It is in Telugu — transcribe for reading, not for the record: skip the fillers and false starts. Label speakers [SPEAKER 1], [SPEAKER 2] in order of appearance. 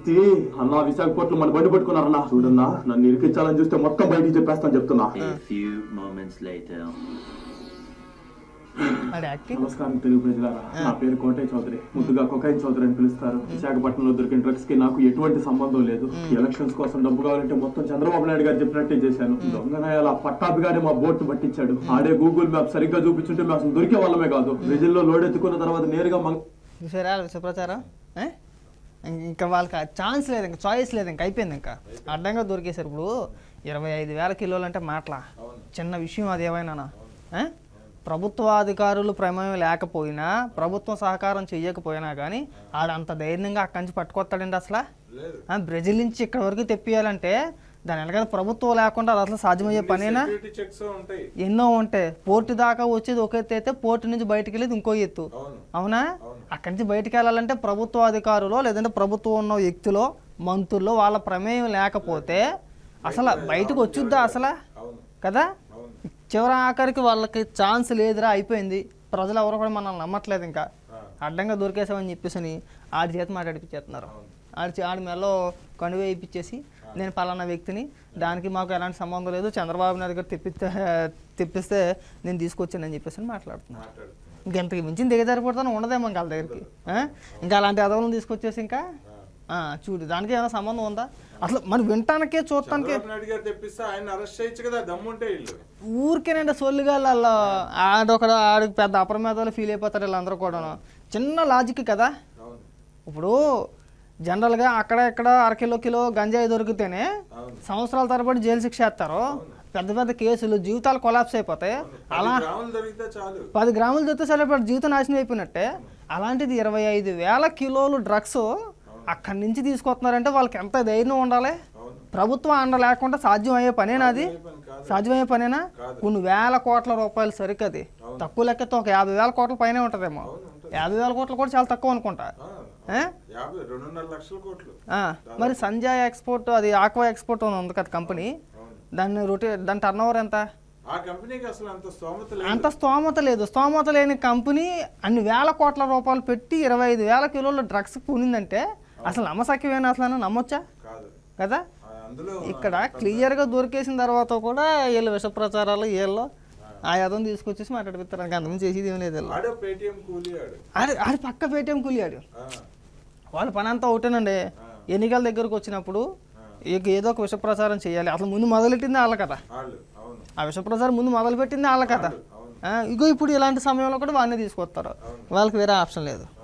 [SPEAKER 1] వ్యక్తి అన్నా విశాఖపట్నం మన బండి పట్టుకున్నారన్నా. చూడన్నా, నన్ను ఇరికించాలని చూస్తే మొత్తం బయటికి చెప్పేస్తాను చెప్తున్నా. నమస్కారం తెలుగు ప్రజలారా, నా పేరు కోటయ్య చౌదరి, ముద్దుగా కొకైన్ చౌదరి అని పిలుస్తారు. విశాఖపట్నంలో దొరికిన డ్రగ్స్ కి నాకు ఎటువంటి సంబంధం లేదు. ఎలక్షన్స్ కోసం డబ్బు కావాలంటే మొత్తం చంద్రబాబు నాయుడు గారు చెప్పినట్టే చేశాను. దొంగనాయాల పట్టాభి గారే మా బోట్ పట్టించాడు. ఆడే గూగుల్ మ్యాప్ సరిగ్గా చూపించుంటే మేము అసలు దొరికే వాళ్ళమే కాదు. ప్రజల్లో లోడ్ ఎత్తుకున్న తర్వాత నేరుగా
[SPEAKER 2] విషప్రచారం ఇంకా వాళ్ళకి ఛాన్స్ లేదు, ఇంకా చాయిస్ లేదు, ఇంకా అయిపోయింది. ఇంకా అడ్డంగా దొరికేశారు. ఇప్పుడు 25,000 కిలోలు అంటే మాటలా చిన్న విషయం అది ఏమైనా? ప్రభుత్వాధికారులు ప్రమేయం లేకపోయినా, ప్రభుత్వం సహకారం చెయ్యకపోయినా కానీ ఆడంత ధైర్యంగా అక్కడి నుంచి పట్టుకొస్తాడండి. అసలు బ్రెజిల్ నుంచి ఇక్కడ వరకు తెప్పియాలంటే దాని వెనకాల ప్రభుత్వం లేకుండా అది అసలు సాధ్యమయ్యే పనేనా? ఎన్నో ఉంటాయి. పోర్టు దాకా వచ్చేది ఒక ఎత్తు అయితే పోర్టు నుంచి బయటకు వెళ్ళేది ఇంకో ఎత్తు, అవునా? అక్కడి నుంచి బయటకు వెళ్ళాలంటే ప్రభుత్వ అధికారులు లేదంటే ప్రభుత్వం ఉన్న వ్యక్తులు, మంత్రులు వాళ్ళ ప్రమేయం లేకపోతే అసలు బయటకు వచ్చుద్దా అసలు? కదా, చివరి ఆఖరికి వాళ్ళకి ఛాన్స్ లేదురా, అయిపోయింది. ప్రజలు ఎవరు కూడా మనల్ని నమ్మట్లేదు. ఇంకా అడ్డంగా దొరికేసామని చెప్పేసి ఆడి చేత మాట్లాడిపించేస్తున్నారు. ఆడి మెల్లో కనువ వేయించేసి నేను పలానా వ్యక్తిని, దానికి మాకు ఎలాంటి సంబంధం లేదు, చంద్రబాబు నాయుడు గారు తెప్పిస్తే నేను తీసుకొచ్చానని చెప్పేసి మాట్లాడుతున్నాను. ఇంకెంతకి మించింది దిగజారిపోతాను ఉండదేమో ఇంకా వాళ్ళ దగ్గరికి. ఇంకా అలాంటి అదవులను తీసుకొచ్చేసి ఇంకా చూడు, దానికి ఏమైనా సంబంధం ఉందా అసలు? మనం వినటానికే చూడటానికే ఊరికేనండి సొల్లుగాళ్ళు. ఆడికి పెద్ద అప్రమేదాలు ఫీల్ అయిపోతారు వీళ్ళందరూ కూడా. చిన్న లాజిక్ కదా. ఇప్పుడు జనరల్గా అక్కడ ఇక్కడ అరకిలో గంజాయి దొరికితేనే సంవత్సరాల తరబడి జైలు శిక్ష వేస్తారు. పెద్ద పెద్ద కేసులు, జీవితాలు కొలాప్స్ అయిపోతాయి. అలా 10 గ్రాములు దొరికితే సరే జీవితం నాశనం అయిపోయినట్టే. అలాంటిది 25,000 కిలోలు డ్రగ్స్ అక్కడి నుంచి తీసుకొస్తున్నారంటే వాళ్ళకి ఎంత ధైర్యం ఉండాలి? ప్రభుత్వం అండ లేకుండా సాధ్యమయ్యే పనేనా? అది సాధ్యమయ్యే పనేనా? కొన్ని వేల కోట్ల రూపాయలు సరికది తక్కువ లెక్కతో ఒక 50,000 కోట్ల పైనే ఉంటుందేమో. 50,000 కోట్లు కూడా చాలా తక్కువ అనుకుంటా. మరి సంజయ్ ఎక్స్పోర్ట్, అది ఆక్వా ఎక్స్పోర్ట్ ఉంది కదా కంపెనీ, దాని టర్న్ ఓవర్ ఎంత? అంత స్తోమత లేదు. స్తోమత లేని కంపెనీ అన్ని వేల కోట్ల రూపాయలు పెట్టి 25,000 కిలోల డ్రగ్స్ కొనిందంటే అసలు నమ్మసక్యమేనా? అసలు నమ్మొచ్చా? కదా. ఇక్కడ క్లియర్గా దొరికేసిన తర్వాత కూడా వీళ్ళు విష ప్రచారాలు వీళ్ళు ఆ యదం తీసుకొచ్చేసి మాట్లాడిపిస్తారు. అంతకుముందు చేసేది ఏం లేదు. ఆడి పక్క పేటీఎం కూలియాడు. వాళ్ళ పని అంతా ఒకటేనండి. ఎన్నికల దగ్గరకు వచ్చినప్పుడు ఏదో ఒక విష ప్రచారం చేయాలి. అసలు ముందు మొదలెట్టింది వాళ్ళ కదా. ఆ విష ప్రచారం ముందు మొదలుపెట్టింది వాళ్ళ కదా. ఇగో ఇప్పుడు ఇలాంటి సమయంలో కూడా వాళ్ళని తీసుకొస్తారు. వాళ్ళకి వేరే ఆప్షన్ లేదు.